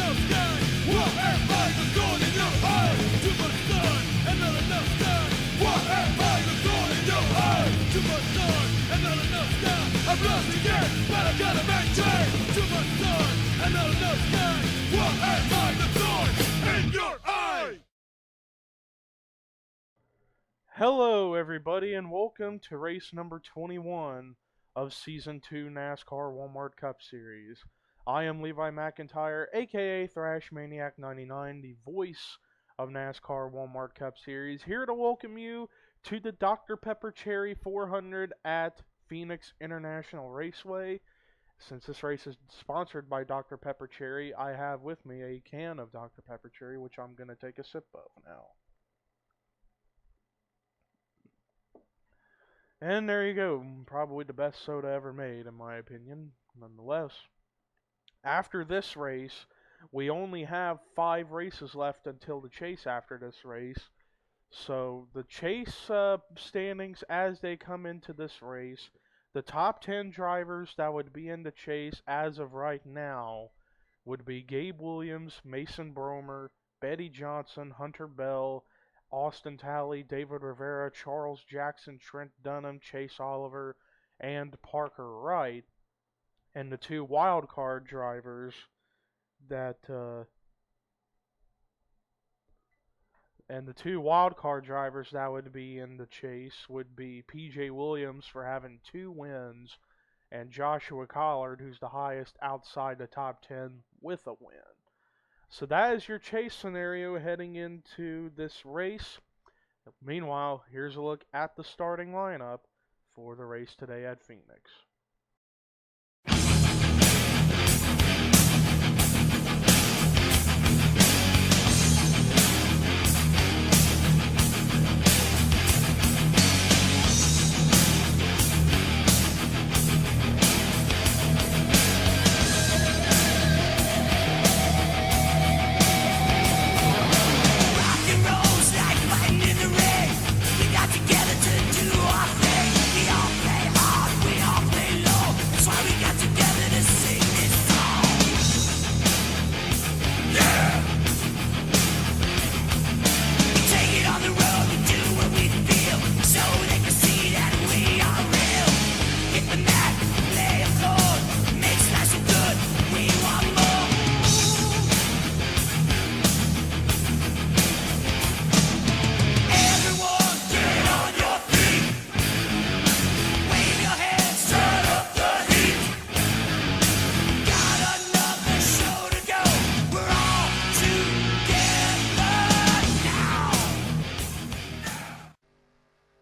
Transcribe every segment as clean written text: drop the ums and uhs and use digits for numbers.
enough sky. What am I the thorn in your eye? Too much sun and not enough sky. What am I the thorn in your eye? Too much sun and not enough sky. I'm lost again, but I gotta maintain. Too much sun and not enough sky. What am I the thorn in your eye? Hello everybody and welcome to race number 21 of Season 2 NASCAR Walmart Cup Series. I am Levi McIntyre, aka Thrash Maniac 99, the voice of NASCAR Walmart Cup Series, here to welcome you to the Dr. Pepper Cherry 400 at Phoenix International Raceway. Since this race is sponsored by Dr. Pepper Cherry, I have with me a can of Dr. Pepper Cherry, which I'm going to take a sip of now. And there you go, probably the best soda ever made in my opinion, nonetheless. After this race, we only have 5 races left until the chase after this race. So the chase standings as they come into this race, the top 10 drivers that would be in the chase as of right now would be Gabe Williams, Mason Bromer, Betty Johnson, Hunter Bell, Austin Talley, David Rivera, Charles Jackson, Trent Dunham, Chase Oliver, and Parker Wright. And the 2 wildcard drivers that would be in the chase would be PJ Williams for having 2 wins, and Joshua Collard, who's the highest outside the top 10 with a win. So that is your chase scenario heading into this race. Meanwhile, here's a look at the starting lineup for the race today at Phoenix.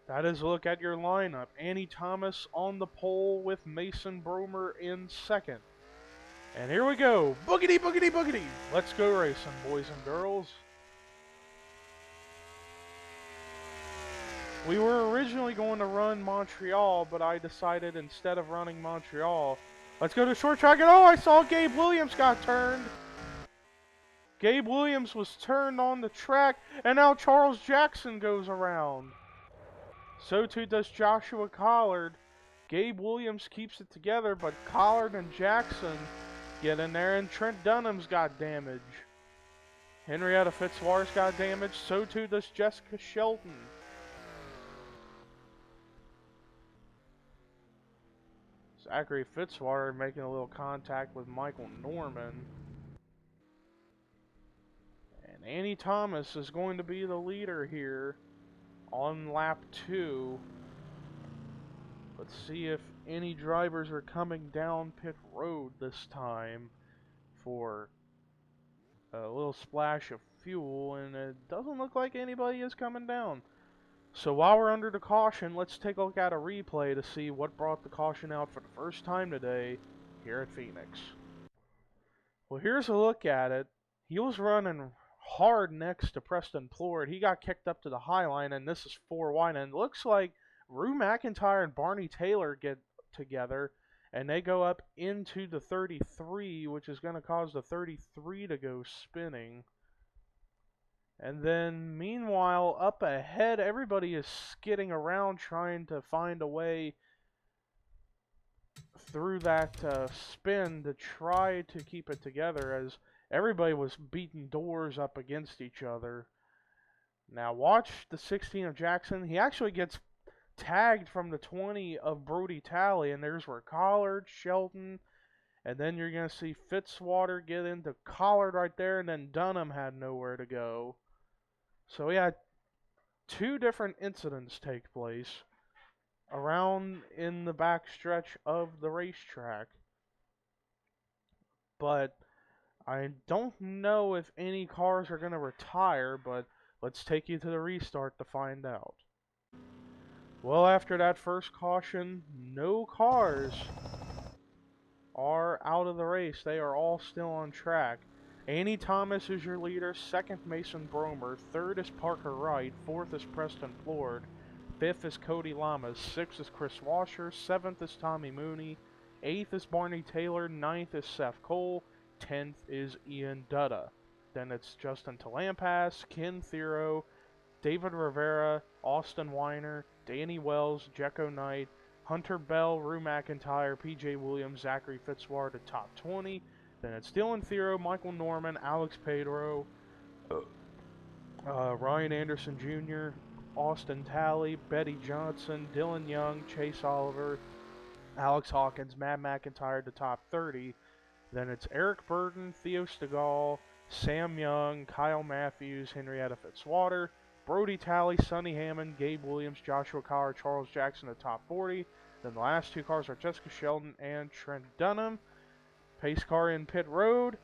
That is a look at your lineup. Annie Thomas on the pole with Mason Bromer in second. And here we go. Boogity, boogity, boogity. Let's go racing, boys and girls. We were originally going to run Montreal, but I decided instead of running Montreal, let's go to short track. And oh, I saw Gabe Williams got turned. Gabe Williams was turned on the track, and now Charles Jackson goes around. So too does Joshua Collard. Gabe Williams keeps it together, but Collard and Jackson get in there, and Trent Dunham's got damage. Henrietta Fitzwater's got damage. So too does Jessica Shelton. Zachary Fitzwater making a little contact with Michael Norman. And Annie Thomas is going to be the leader here on lap 2. Let's see if any drivers are coming down pit road this time for a little splash of fuel, and it doesn't look like anybody is coming down. So while we're under the caution, let's take a look at a replay to see what brought the caution out for the first time today here at Phoenix. Well, here's a look at it. He was running hard next to Preston Plord. He got kicked up to the high line, and this is 4 wide, and it looks like Rue McIntyre and Barney Taylor get together, and they go up into the 33, which is going to cause the 33 to go spinning. And then, meanwhile, up ahead, everybody is skidding around trying to find a way through that spin to try to keep it together, as everybody was beating doors up against each other. Now watch the 16 of Jackson. He actually gets tagged from the 20 of Brody Talley, and there's where Collard, Shelton, and then you're going to see Fitzwater get into Collard right there, and then Dunham had nowhere to go. So we had two different incidents take place around in the back stretch of the racetrack. But I don't know if any cars are going to retire, but let's take you to the restart to find out. Well, after that first caution, no cars are out of the race. They are all still on track. Annie Thomas is your leader, second Mason Bromer, third is Parker Wright, fourth is Preston Plord, fifth is Cody Lamas, sixth is Chris Washer, seventh is Tommy Mooney, eighth is Barney Taylor, ninth is Seth Cole, 10th is Ian Dutta. Then it's Justin Talampas, Ken Thero, David Rivera, Austin Weiner, Danny Wells, Jecko Knight, Hunter Bell, Rue McIntyre, PJ Williams, Zachary Fitzwater to top 20. Then it's Dillon Thero, Michael Norman, Alex Pedro, Ryan Anderson Jr., Austin Talley, Betty Johnson, Dillon Young, Chase Oliver, Alex Hawkins, Matt McIntyre to top 30. Then it's Eric Burden, Theo Stegall, Sam Young, Kyle Matthews, Henrietta Fitzwater, Brody Talley, Sonny Hammoud, Gabe Williams, Joshua Collar, Charles Jackson at top 40. Then the last two cars are Jessica Shelton and Trent Dunham. Pace car in pit road.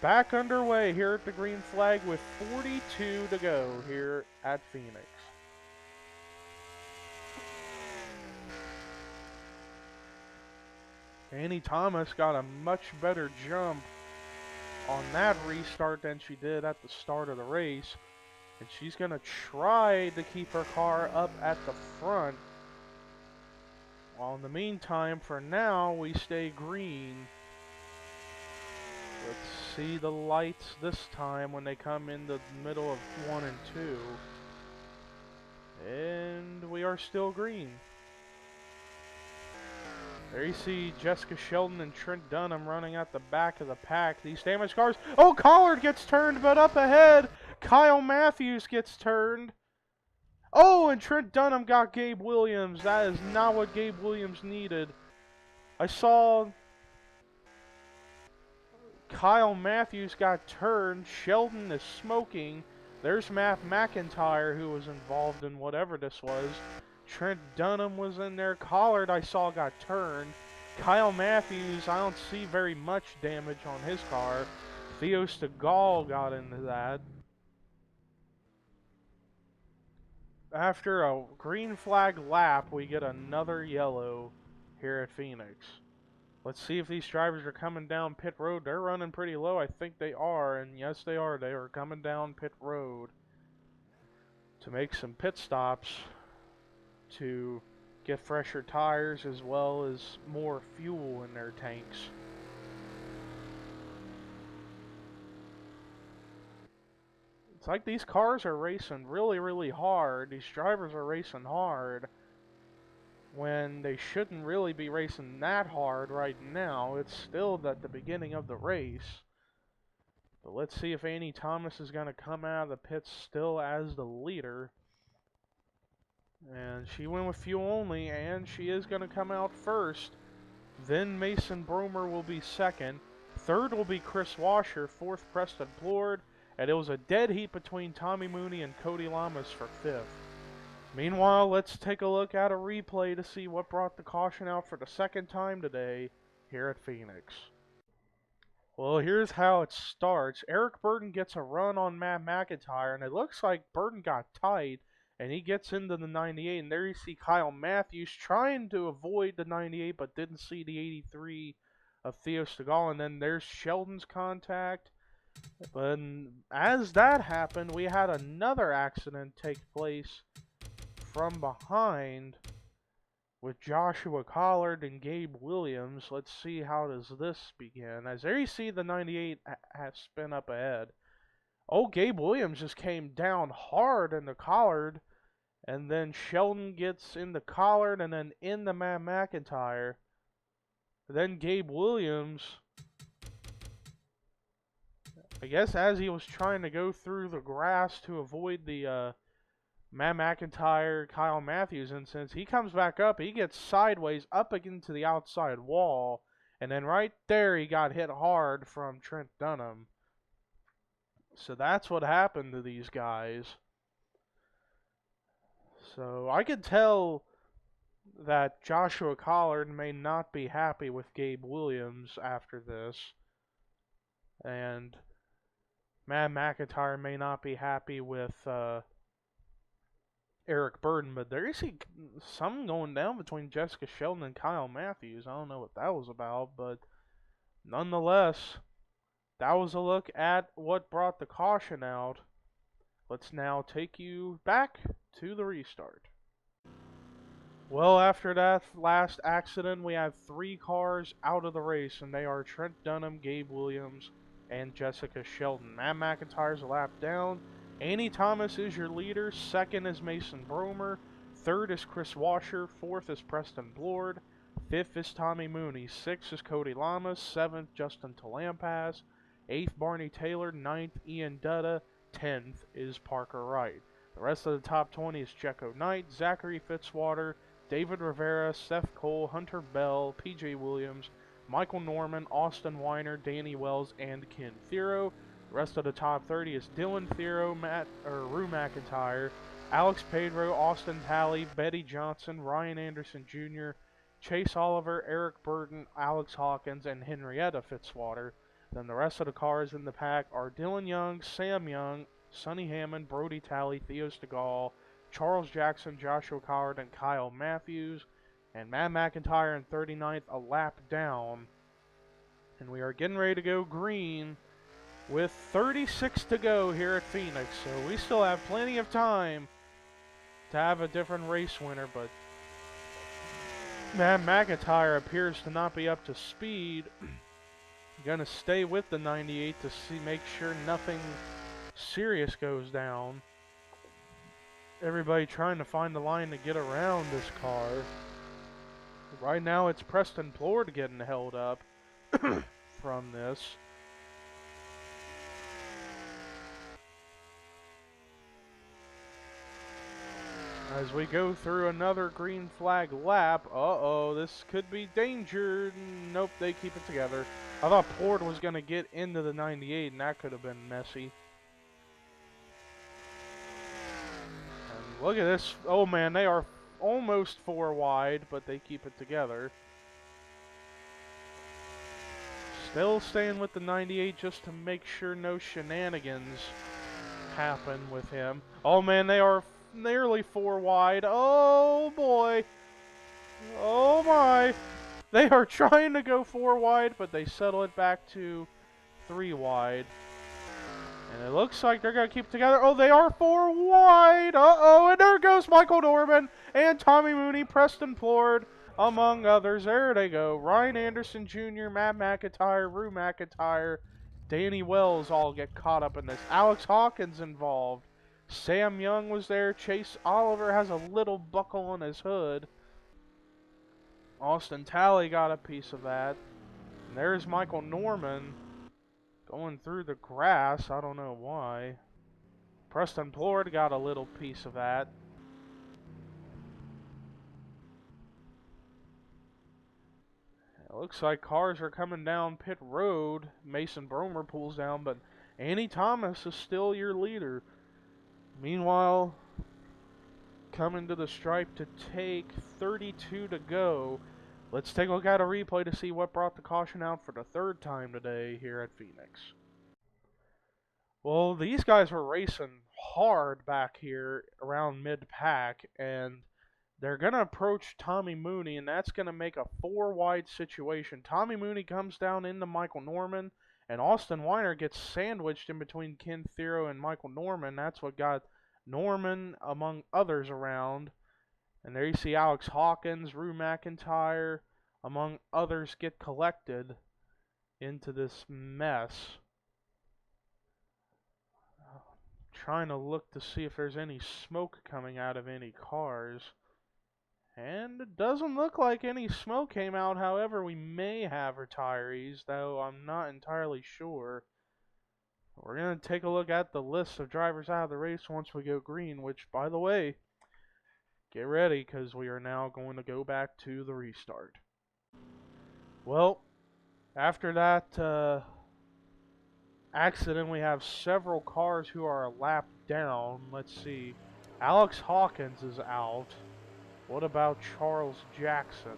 Back underway here at the green flag with 42 to go here at Phoenix. Annie Thomas got a much better jump on that restart than she did at the start of the race. And she's going to try to keep her car up at the front. While in the meantime, for now, we stay green. Let's see the lights this time when they come in the middle of 1 and 2. And we are still green. There you see Jessica Shelton and Trent Dunham running at the back of the pack. These damaged cars. Oh, Collard gets turned, but up ahead, Kyle Matthews gets turned. Oh, and Trent Dunham got Gabe Williams. That is not what Gabe Williams needed. I saw Kyle Matthews got turned. Shelton is smoking. There's Matt McIntyre, who was involved in whatever this was. Trent Dunham was in there. Collard, I saw, got turned. Kyle Matthews, I don't see very much damage on his car. Theo Stegall got into that. After a green flag lap, we get another yellow here at Phoenix. Let's see if these drivers are coming down pit road. They're running pretty low. I think they are, and yes, they are. They are coming down pit road to make some pit stops to get fresher tires as well as more fuel in their tanks. It's like these cars are racing really, really hard. These drivers are racing hard when they shouldn't really be racing that hard right now. It's still at the beginning of the race. But let's see if Annie Thomas is going to come out of the pits still as the leader. And she went with fuel only, and she is going to come out first. Then Mason Bromer will be second. Third will be Chris Washer. Fourth, Preston Plord. And it was a dead heat between Tommy Mooney and Cody Lamas for fifth. Meanwhile, let's take a look at a replay to see what brought the caution out for the second time today here at Phoenix. Well, here's how it starts. Eric Burden gets a run on Matt McIntyre, and it looks like Burden got tight. And he gets into the 98, and there you see Kyle Matthews trying to avoid the 98, but didn't see the 83 of Theo Stegall. And then there's Sheldon's contact. But as that happened, we had another accident take place from behind with Joshua Collard and Gabe Williams. Let's see how does this begin. As there you see the 98 has spin up ahead. Oh, Gabe Williams just came down hard in the Collard. And then Shelton gets in the Collard and then in the Matt McIntyre. Then Gabe Williams I guess as he was trying to go through the grass to avoid the Matt McIntyre, Kyle Matthews incidents, he comes back up, he gets sideways up against the outside wall, and then right there he got hit hard from Trent Dunham. So that's what happened to these guys. So I could tell that Joshua Collard may not be happy with Gabe Williams after this, and Matt McIntyre may not be happy with Eric Burden, but there is something going down between Jessica Shelton and Kyle Matthews. I don't know what that was about, but nonetheless, that was a look at what brought the caution out. Let's now take you back to the restart. Well, after that last accident, we have 3 cars out of the race, and they are Trent Dunham, Gabe Williams, and Jessica Shelton. Matt McIntyre's a lap down. Annie Thomas is your leader. Second is Mason Bromer. Third is Chris Washer. Fourth is Preston Blord. Fifth is Tommy Mooney. Sixth is Cody Lamas. Seventh, Justin Talampas. Eighth, Barney Taylor. Ninth, Ian Dutta. 10th is Parker Wright. The rest of the top 20 is Checo Knight, Zachary Fitzwater, David Rivera, Seth Cole, Hunter Bell, PJ Williams, Michael Norman, Austin Weiner, Danny Wells, and Ken Thero. The rest of the top 30 is Dylan Thero, Rue McIntyre, Alex Pedro, Austin Talley, Betty Johnson, Ryan Anderson Jr., Chase Oliver, Eric Burton, Alex Hawkins, and Henrietta Fitzwater. Then the rest of the cars in the pack are Dillon Young, Sam Young, Sonny Hammoud, Brody Talley, Theo Stegall, Charles Jackson, Joshua Collard, and Kyle Matthews. And Matt McIntyre in 39th, a lap down. And we are getting ready to go green with 36 to go here at Phoenix. So we still have plenty of time to have a different race winner, but Matt McIntyre appears to not be up to speed. Gonna stay with the 98 to make sure nothing serious goes down. Everybody trying to find the line to get around this car. Right now it's Preston Blord getting held up from this. As we go through another green flag lap, this could be danger. Nope, they keep it together. I thought Blord was going to get into the 98, and that could have been messy. And look at this. Oh, man, they are almost 4 wide, but they keep it together. Still staying with the 98 just to make sure no shenanigans happen with him. Oh, man, they are nearly 4 wide. Oh, boy. Oh, my. They are trying to go 4 wide, but they settle it back to 3 wide. And it looks like they're going to keep it together. Oh, they are 4 wide. Uh-oh, and there goes Michael Norman and Tommy Mooney, Preston Blord, among others. There they go. Ryan Anderson Jr., Matt McIntyre, Rue McIntyre, Danny Wells all get caught up in this. Alex Hawkins involved. Sam Young was there. Chase Oliver has a little buckle on his hood. Austin Talley got a piece of that. And there's Michael Norman going through the grass. I don't know why. Preston Blord got a little piece of that. It looks like cars are coming down pit road. Mason Bromer pulls down, but Annie Thomas is still your leader. Meanwhile, coming to the stripe to take 32 to go. Let's take a look at a replay to see what brought the caution out for the 3rd time today here at Phoenix. Well, these guys were racing hard back here around mid-pack, and they're going to approach Tommy Mooney, and that's going to make a 4 wide situation. Tommy Mooney comes down into Michael Norman, and Austin Weiner gets sandwiched in between Ken Thero and Michael Norman. That's what got Norman, among others, around. And there you see Alex Hawkins, Rue McIntyre, among others, get collected into this mess. Trying to look to see if there's any smoke coming out of any cars. And it doesn't look like any smoke came out. However, we may have retirees, though I'm not entirely sure. We're going to take a look at the list of drivers out of the race once we go green, which, by the way, get ready because we are now going to go back to the restart. Well, after that accident, we have several cars who are a lap down. Let's see. Alex Hawkins is out. What about Charles Jackson?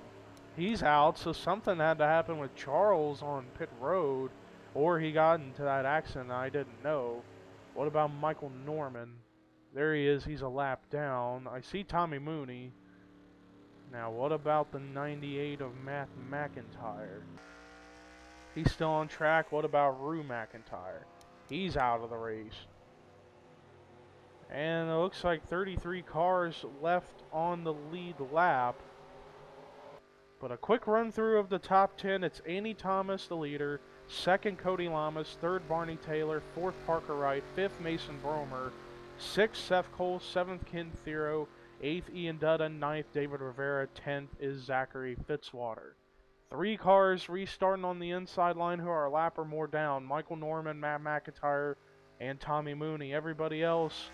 He's out, so something had to happen with Charles on pit road, or he got into that accident I didn't know. What about Michael Norman? There he is, he's a lap down. I see Tommy Mooney. Now, what about the 98 of Matt McIntyre? He's still on track. What about Rue McIntyre? He's out of the race. And it looks like 33 cars left on the lead lap. But a quick run through of the top 10. It's Andy Thomas, the leader. Second, Cody Lamas. Third, Barney Taylor. Fourth, Parker Wright. Fifth, Mason Bromer. Sixth, Seth Cole. Seventh, Ken Thero. Eighth, Ian Dutta. Ninth, David Rivera. 10th is Zachary Fitzwater. 3 cars restarting on the inside line who are a lap or more down. Michael Norman, Matt McIntyre, and Tommy Mooney. Everybody else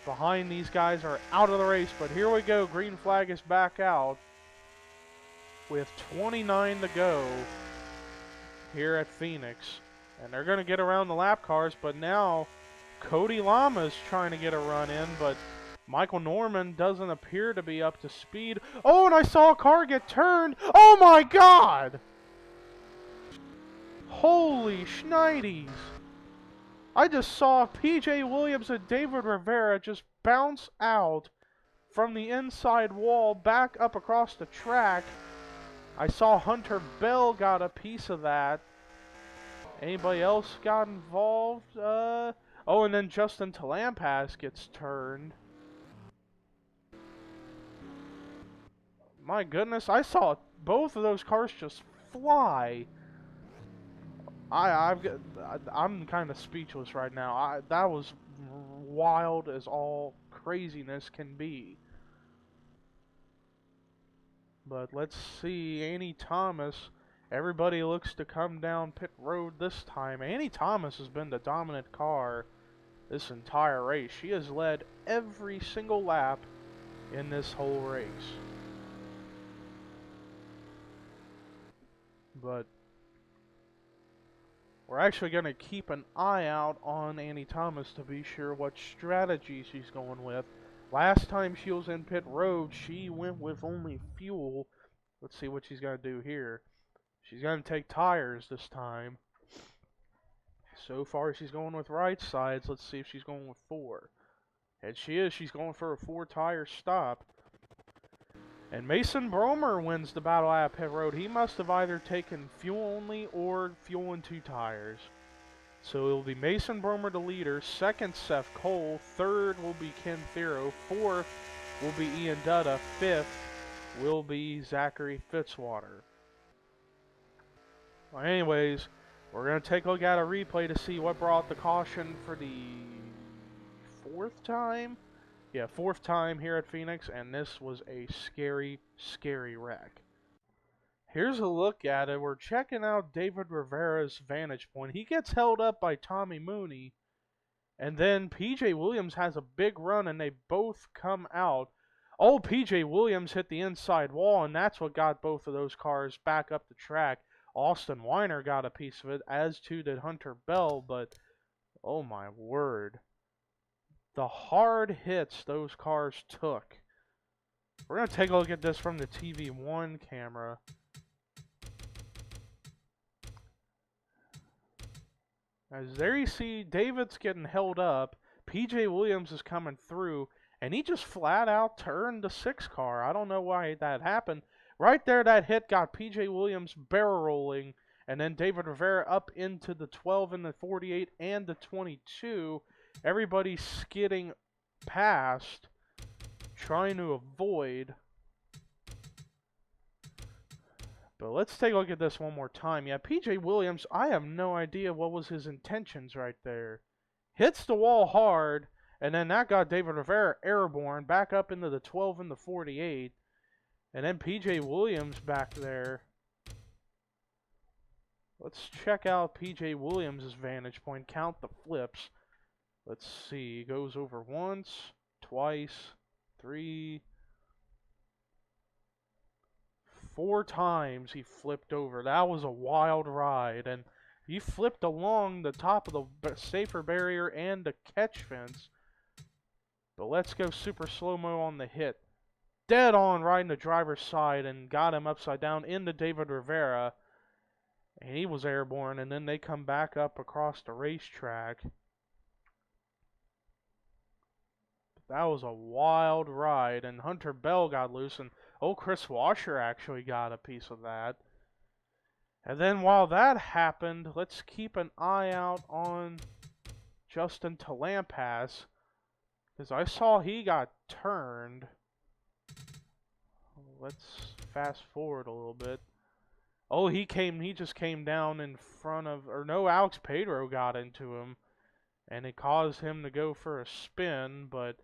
behind these guys are out of the race. But here we go. Green flag is back out with 29 to go here at Phoenix. And they're going to get around the lap cars. But now Cody Lamas trying to get a run in. But Michael Norman doesn't appear to be up to speed. Oh, and I saw a car get turned. Oh my God! Holy schnides. I just saw PJ Williams and David Rivera just bounce out from the inside wall back up across the track. I saw Hunter Bell got a piece of that. Anybody else got involved? Oh, and then Justin Talampas gets turned. My goodness, I saw both of those cars just fly. I'm kind of speechless right now. That was wild as all craziness can be. But let's see, Annie Thomas. Everybody looks to come down pit road this time. Annie Thomas has been the dominant car this entire race. She has led every single lap in this whole race. But we're actually going to keep an eye out on Annie Thomas to be sure what strategy she's going with. Last time she was in pit road, she went with only fuel. Let's see what she's going to do here. She's going to take tires this time. So far, she's going with right sides. Let's see if she's going with 4. And she is. She's going for a 4-tire stop. And Mason Bromer wins the battle at pit road. He must have either taken fuel only or fuel and 2 tires. So it will be Mason Bromer the leader. Second, Seth Cole. Third will be Ken Thero. Fourth will be Ian Dutta. Fifth will be Zachary Fitzwater. Well, anyways, we're going to take a look at a replay to see what brought the caution for the 4th time. Yeah, 4th time here at Phoenix, and this was a scary, scary wreck. Here's a look at it. We're checking out David Rivera's vantage point. He gets held up by Tommy Mooney, and then PJ Williams has a big run, and they both come out. Oh, PJ Williams hit the inside wall, and that's what got both of those cars back up the track. Austin Weiner got a piece of it, as too did Hunter Bell, but oh my word. The hard hits those cars took. We're going to take a look at this from the TV1 camera. As there you see, David's getting held up. PJ Williams is coming through, and he just flat out turned the 6 car. I don't know why that happened. Right there, that hit got PJ Williams barrel rolling, and then David Rivera up into the 12 and the 48 and the 22. Everybody skidding past, trying to avoid. But let's take a look at this one more time. Yeah, PJ Williams, I have no idea what was his intentions right there. Hits the wall hard, and then that got David Rivera airborne back up into the 12 and the 48. And then PJ Williams back there. Let's check out PJ Williams' vantage point. Count the flips. Let's see. He goes over once, twice, 3, 4 times he flipped over. That was a wild ride. And he flipped along the top of the safer barrier and the catch fence. But let's go super slow-mo on the hit. Dead on riding the driver's side and got him upside down into David Rivera. And he was airborne, and then they come back up across the racetrack. That was a wild ride, and Hunter Bell got loose, and Chris Washer actually got a piece of that. And then while that happened, let's keep an eye out on Justin Talampas, because I saw he got turned. Let's fast forward a little bit. Oh, he just came down in front of, or no, Alex Pedro got into him, and it caused him to go for a spin, but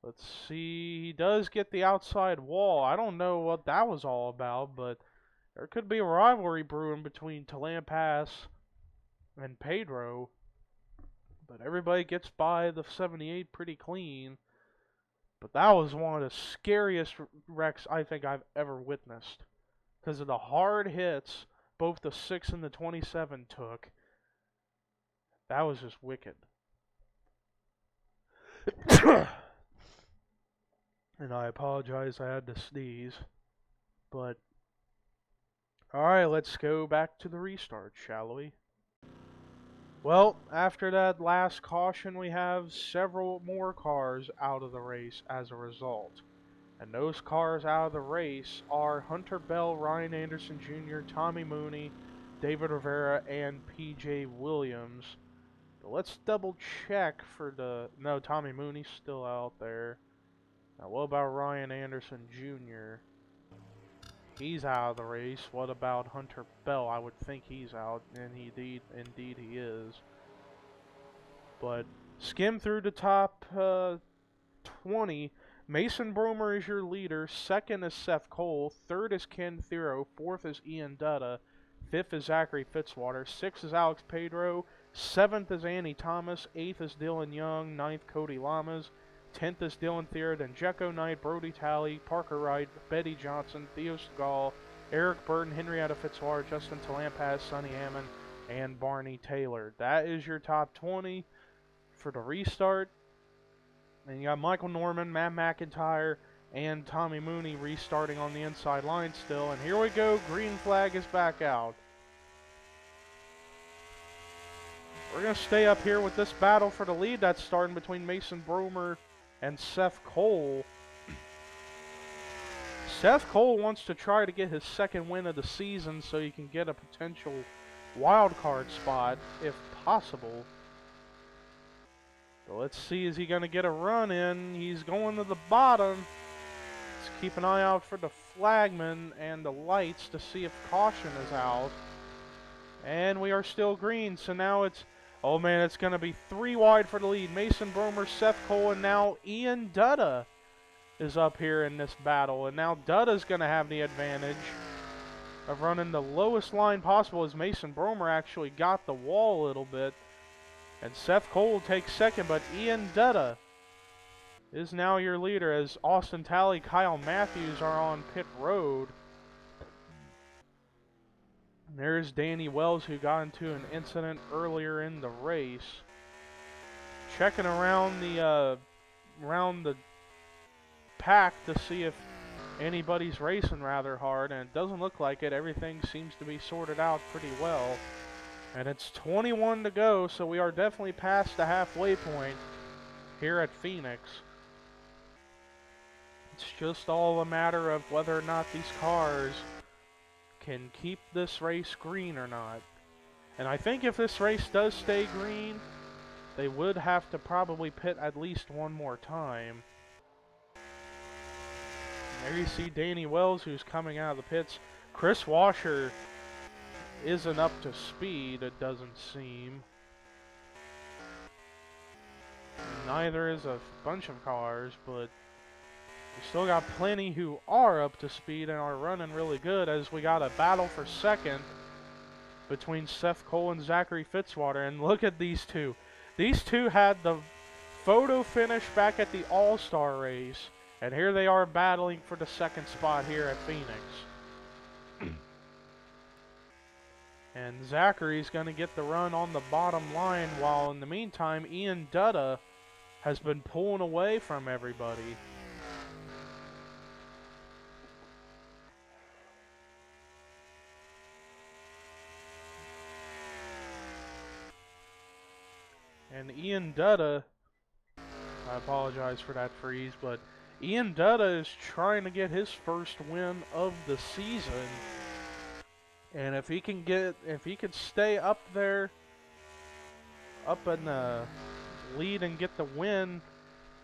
let's see, he does get the outside wall. I don't know what that was all about, but there could be a rivalry brewing between Talampas and Pedro, but everybody gets by the 78 pretty clean. But that was one of the scariest wrecks I think I've ever witnessed, because of the hard hits both the 6 and the 27 took. That was just wicked. And I apologize, I had to sneeze. But, alright, let's go back to the restart, shall we? Well, after that last caution, we have several more cars out of the race as a result. And those cars out of the race are Hunter Bell, Ryan Anderson Jr., Tommy Mooney, David Rivera, and PJ Williams. But let's double check for the... No, Tommy Mooney's still out there. Now, what about Ryan Anderson Jr.? He's out of the race. What about Hunter Bell? I would think he's out, and indeed he is. But skim through the top 20. Mason Bromer is your leader. Second is Seth Cole. Third is Ken Thero. Fourth is Ian Dutta. Fifth is Zachary Fitzwater. Sixth is Alex Pedro. Seventh is Andy Thomas. Eighth is Dillon Young. Ninth, Cody Lamas. 10th is Dylan Thier, then Jecko Knight, Brody Talley, Parker Wright, Betty Johnson, Theo Segal, Eric Burton, Henrietta Fitzwater, Justin Talampas, Sonny Hammoud, and Barney Taylor. That is your top 20 for the restart. And you got Michael Norman, Matt McIntyre, and Tommy Mooney restarting on the inside line still. And here we go, green flag is back out. We're going to stay up here with this battle for the lead that's starting between Mason Bromer and Seth Cole. Seth Cole wants to try to get his second win of the season so he can get a potential wild card spot if possible. So let's see, is he going to get a run in? He's going to the bottom. Let's keep an eye out for the flagman and the lights to see if caution is out. And we are still green, so now it's... Oh man, it's going to be 3 wide for the lead. Mason Bromer, Seth Cole, and now Ian Dutta is up here in this battle. And now Dutta's going to have the advantage of running the lowest line possible, as Mason Bromer actually got the wall a little bit. And Seth Cole takes second, but Ian Dutta is now your leader, as Austin Talley, Kyle Matthews are on pit road. There's Danny Wells, who got into an incident earlier in the race. Checking around the pack to see if anybody's racing rather hard, and it doesn't look like it. Everything seems to be sorted out pretty well. And it's 21 to go, so we are definitely past the halfway point here at Phoenix. It's just all a matter of whether or not these cars can keep this race green or not. And I think if this race does stay green, they would have to probably pit at least one more time. There you see Danny Wells, who's coming out of the pits. Chris Washer isn't up to speed, it doesn't seem. Neither is a bunch of cars, but we still got plenty who are up to speed and are running really good, as we got a battle for second between Seth Cole and Zachary Fitzwater. And look at these two. These two had the photo finish back at the All-Star race. And here they are battling for the second spot here at Phoenix. And Zachary's going to get the run on the bottom line, while in the meantime, Ian Dutta has been pulling away from everybody. And Ian Dutta, I apologize for that freeze, but Ian Dutta is trying to get his first win of the season. And if he can stay up there, up in the lead and get the win,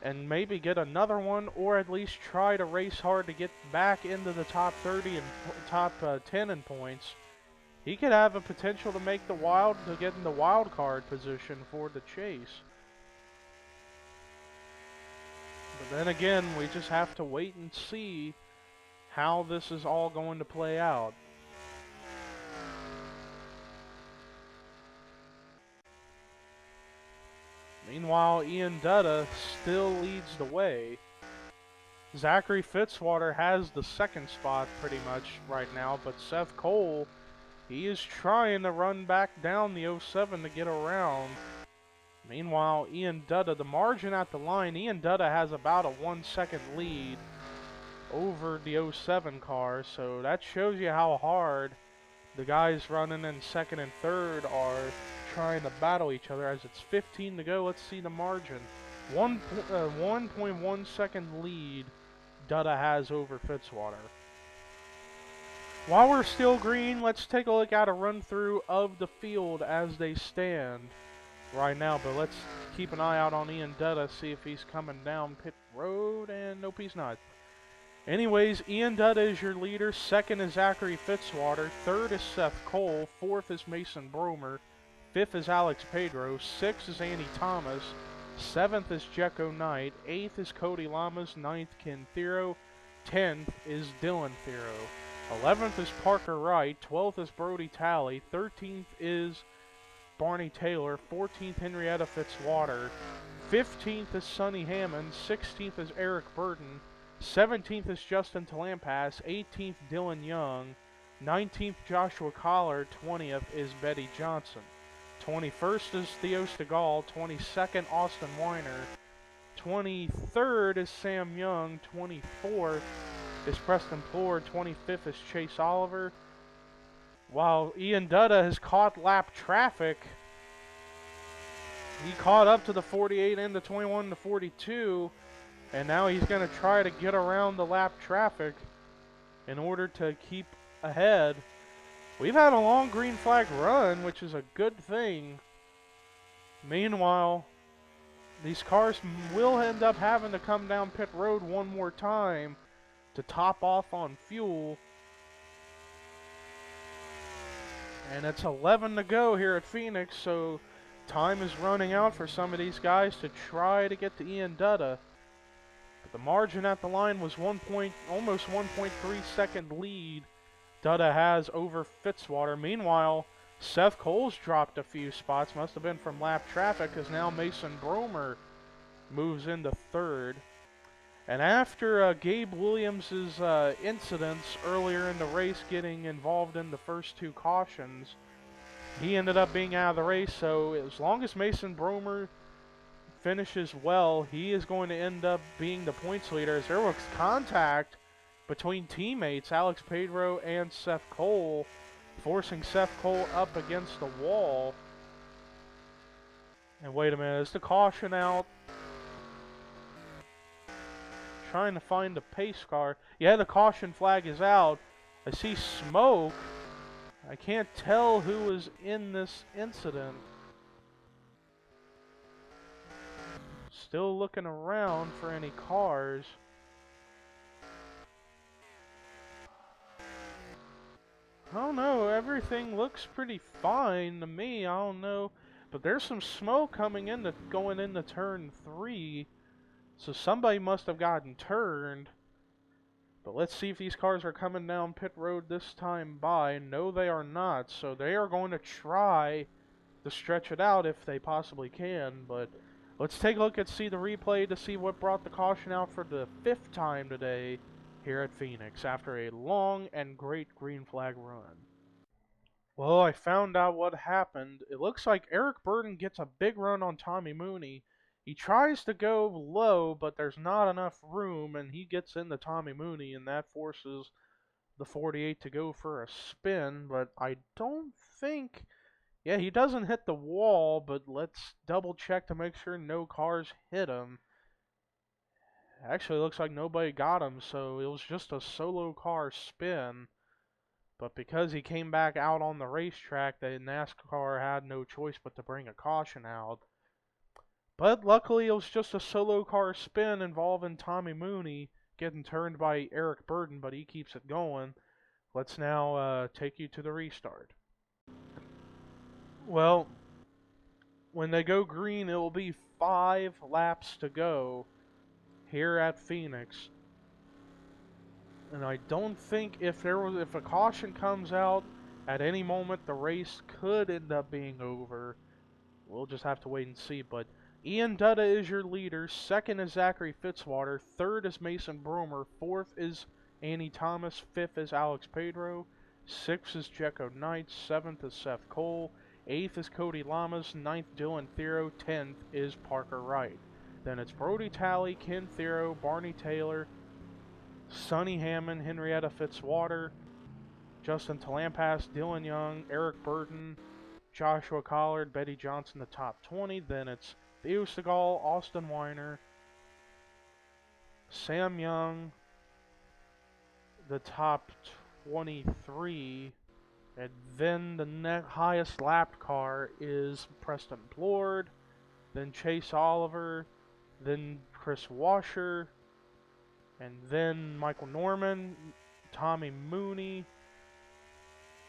and maybe get another one, or at least try to race hard to get back into the top 30 and top 10 in points, he could have a potential to make to get in the wild card position for the chase. But then again, we just have to wait and see how this is all going to play out. Meanwhile, Ian Dutta still leads the way. Zachary Fitzwater has the second spot pretty much right now, but Seth Cole, he is trying to run back down the 07 to get around. Meanwhile, Ian Dutta, the margin at the line, Ian Dutta has about a 1 second lead over the 07 car, so that shows you how hard the guys running in second and third are trying to battle each other. As it's 15 to go, let's see the margin. 1.1 second lead Dutta has over Fitzwater. While we're still green, let's take a look at a run through of the field as they stand right now. But let's keep an eye out on Ian Dutta, see if he's coming down pit road, and nope, he's not. Anyways, Ian Dutta is your leader. Second is Zachary Fitzwater. Third is Seth Cole. Fourth is Mason Bromer. Fifth is Alex Pedro. Sixth is Andy Thomas. Seventh is Jekko Knight. Eighth is Cody Lamas. Ninth, Ken Thero. 10th is Dylan Thero. 11th is Parker Wright. 12th is Brody Talley. 13th is Barney Taylor. 14th, Henrietta Fitzwater. 15th is Sonny Hammoud. 16th is Eric Burton. 17th is Justin Talampas. 18th, Dillon Young. 19th, Joshua Collar. 20th is Betty Johnson. 21st is Theo Stegall. 22nd, Austin Weiner. 23rd is Sam Young. 24th is Preston Plord. 25th is Chase Oliver. While Ian Dutta has caught lap traffic, he caught up to the 48 and the 21 to 42, and now he's going to try to get around the lap traffic in order to keep ahead. We've had a long green flag run, which is a good thing. Meanwhile, these cars will end up having to come down pit road one more time to top off on fuel. And it's 11 to go here at Phoenix, so time is running out for some of these guys to try to get to Ian Dutta. But the margin at the line was almost 1.3 second lead Dutta has over Fitzwater. Meanwhile, Seth Cole's dropped a few spots. Must have been from lap traffic, because now Mason Bromer moves into third. And after Gabe Williams' incidents earlier in the race, getting involved in the first two cautions, he ended up being out of the race. So as long as Mason Bromer finishes well, he is going to end up being the points leader, as there was contact between teammates Alex Pedro and Seth Cole, forcing Seth Cole up against the wall. And wait a minute, is the caution out? Trying to find the pace car. Yeah, the caution flag is out. I see smoke. I can't tell who was in this incident. Still looking around for any cars. I don't know, everything looks pretty fine to me. I don't know, but there's some smoke coming in going into turn 3. So somebody must have gotten turned. But let's see if these cars are coming down pit road this time by. No, they are not. So they are going to try to stretch it out if they possibly can. But let's take a look and see the replay to see what brought the caution out for the 5th time today here at Phoenix after a long and great green flag run. Well, I found out what happened. It looks like Eric Burden gets a big run on Tommy Mooney. He tries to go low, but there's not enough room, and he gets into Tommy Mooney, and that forces the 48 to go for a spin. But I don't think... Yeah, he doesn't hit the wall, but let's double check to make sure no cars hit him. Actually, it looks like nobody got him, so it was just a solo car spin. But because he came back out on the racetrack, the NASCAR had no choice but to bring a caution out. But luckily, it was just a solo car spin involving Tommy Mooney getting turned by Eric Burden, but he keeps it going. Let's now take you to the restart. Well, when they go green, it will be 5 laps to go here at Phoenix. And I don't think if a caution comes out at any moment, the race could end up being over. We'll just have to wait and see. But Ian Dutta is your leader. 2nd is Zachary Fitzwater. 3rd is Mason Bromer. 4th is Annie Thomas. 5th is Alex Pedro. 6th is Jekko Knight. 7th is Seth Cole. 8th is Cody Lamas. 9th, Dylan Thero. 10th is Parker Wright. Then it's Brody Talley, Ken Thero, Barney Taylor, Sonny Hammoud, Henrietta Fitzwater, Justin Talampas, Dillon Young, Eric Burden, Joshua Collard, Betty Johnson, the top 20. Then it's Theo Segal, Austin Weiner, Sam Young, the top 23. And then the highest lapped car is Preston Plord, then Chase Oliver, then Chris Washer, and then Michael Norman, Tommy Mooney,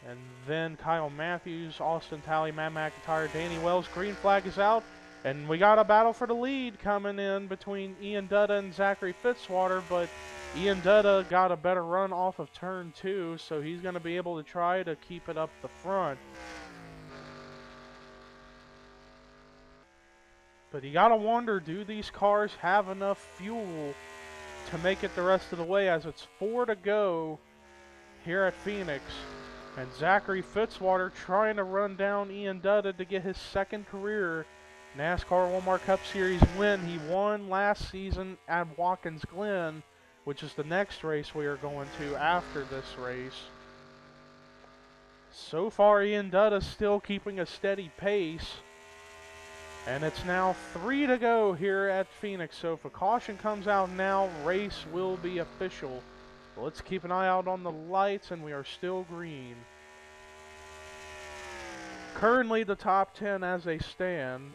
and then Kyle Matthews, Austin Talley, Matt McIntyre, Danny Wells. Green flag is out, and we got a battle for the lead coming in between Ian Dutta and Zachary Fitzwater, but Ian Dutta got a better run off of turn 2, so he's going to be able to try to keep it up the front. But you gotta wonder, do these cars have enough fuel to make it the rest of the way, as it's 4 to go here at Phoenix. And Zachary Fitzwater trying to run down Ian Dutta to get his 2nd career NASCAR Walmart Cup Series win. He won last season at Watkins Glen, which is the next race we are going to after this race. So far, Ian Dutta still keeping a steady pace. And it's now 3 to go here at Phoenix. So if a caution comes out now, race will be official. But let's keep an eye out on the lights, and we are still green. Currently, the top 10 as they stand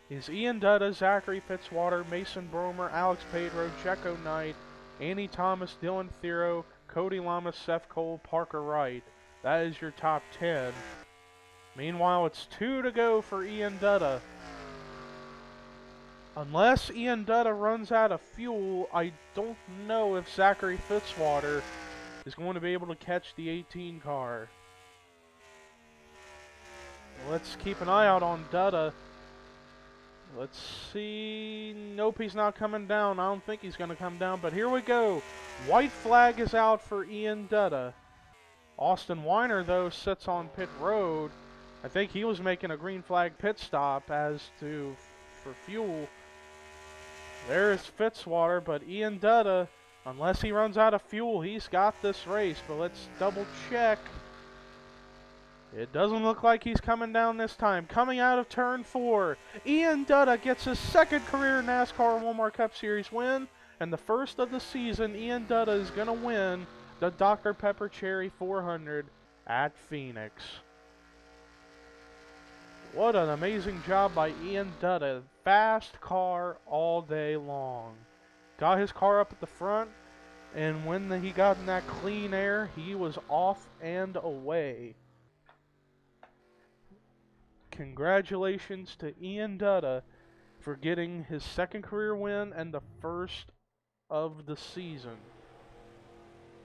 is Ian Dutta, Zachary Fitzwater, Mason Bromer, Alex Pedro, Jekko Knight, Annie Thomas, Dylan Thero, Cody Lamas, Seth Cole, Parker Wright. That is your top 10. Meanwhile, it's 2 to go for Ian Dutta. Unless Ian Dutta runs out of fuel, I don't know if Zachary Fitzwater is going to be able to catch the 18 car. Let's keep an eye out on Dutta. Let's see. Nope, he's not coming down. I don't think he's going to come down, but here we go. White flag is out for Ian Dutta. Austin Weiner, though, sits on pit road. I think he was making a green flag pit stop for fuel. There's Fitzwater, but Ian Dutta, unless he runs out of fuel, he's got this race. But let's double check. It doesn't look like he's coming down this time. Coming out of turn 4, Ian Dutta gets his 2nd career NASCAR Walmart Cup Series win, and the first of the season. Ian Dutta is going to win the Dr. Pepper Cherry 400 at Phoenix. What an amazing job by Ian Dutta. Fast car all day long. Got his car up at the front, and when he got in that clean air, he was off and away. Congratulations to Ian Dutta for getting his 2nd career win and the first of the season.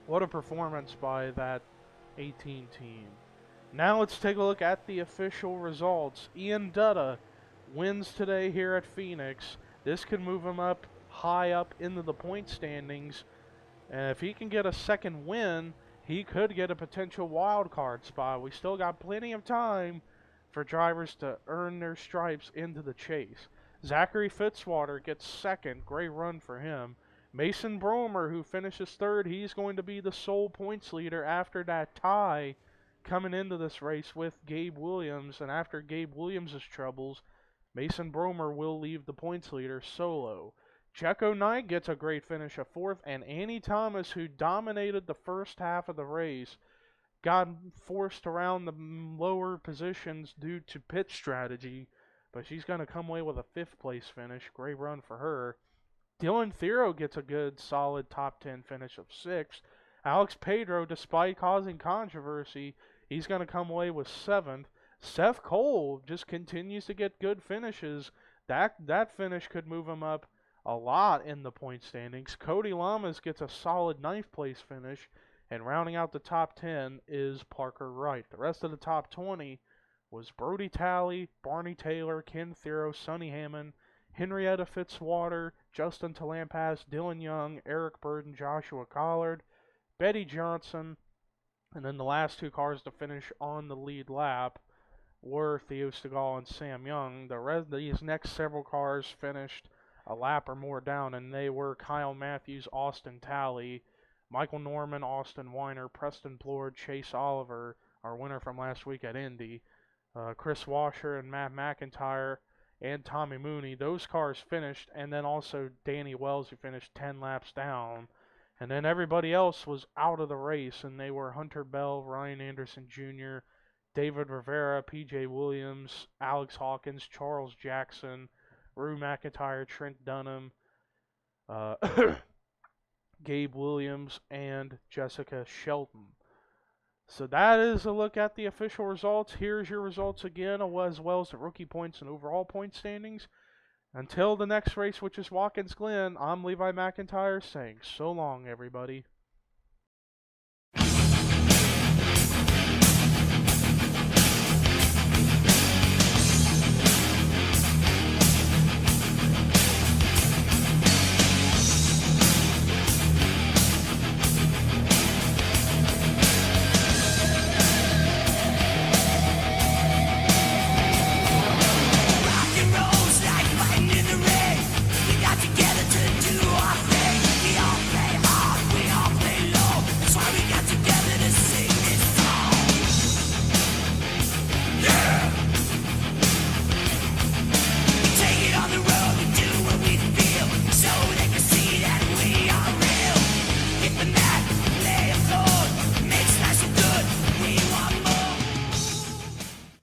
What a performance by that 18 team. Now let's take a look at the official results. Ian Dutta wins today here at Phoenix. This could move him up high up into the point standings. And if he can get a second win, he could get a potential wild card spot. We still got plenty of time for drivers to earn their stripes into the chase. Zachary Fitzwater gets second. Great run for him. Mason Bromer, who finishes third, he's going to be the sole points leader after that tie coming into this race with Gabe Williams. And after Gabe Williams' troubles, Mason Bromer will leave the points leader solo. Checo Knight gets a great finish of fourth, and Annie Thomas, who dominated the first half of the race, got forced around the lower positions due to pit strategy, but she's going to come away with a fifth place finish. Great run for her. Dylan Thero gets a good, solid top 10 finish of sixth. Alex Pedro, despite causing controversy, he's going to come away with seventh. Seth Cole just continues to get good finishes. That finish could move him up a lot in the point standings. Cody Lamas gets a solid ninth place finish, and rounding out the top 10 is Parker Wright. The rest of the top 20 was Brody Talley, Barney Taylor, Ken Thero, Sonny Hammoud, Henrietta Fitzwater, Justin Talampas, Dillon Young, Eric Burden, Joshua Collard, Betty Johnson, and then the last two cars to finish on the lead lap were Theo Stegall and Sam Young. These next several cars finished a lap or more down, and they were Kyle Matthews, Austin Talley, Michael Norman, Austin Weiner, Preston Plord, Chase Oliver, our winner from last week at Indy, Chris Washer and Matt McIntyre, and Tommy Mooney. Those cars finished, and then also Danny Wells, who finished 10 laps down. And then everybody else was out of the race, and they were Hunter Bell, Ryan Anderson Jr., David Rivera, P.J. Williams, Alex Hawkins, Charles Jackson, Rue McIntyre, Trent Dunham, Gabe Williams, and Jessica Shelton. So that is a look at the official results. Here's your results again, as well as the rookie points and overall point standings. Until the next race, which is Watkins Glen, I'm Levi McIntyre saying so long, everybody.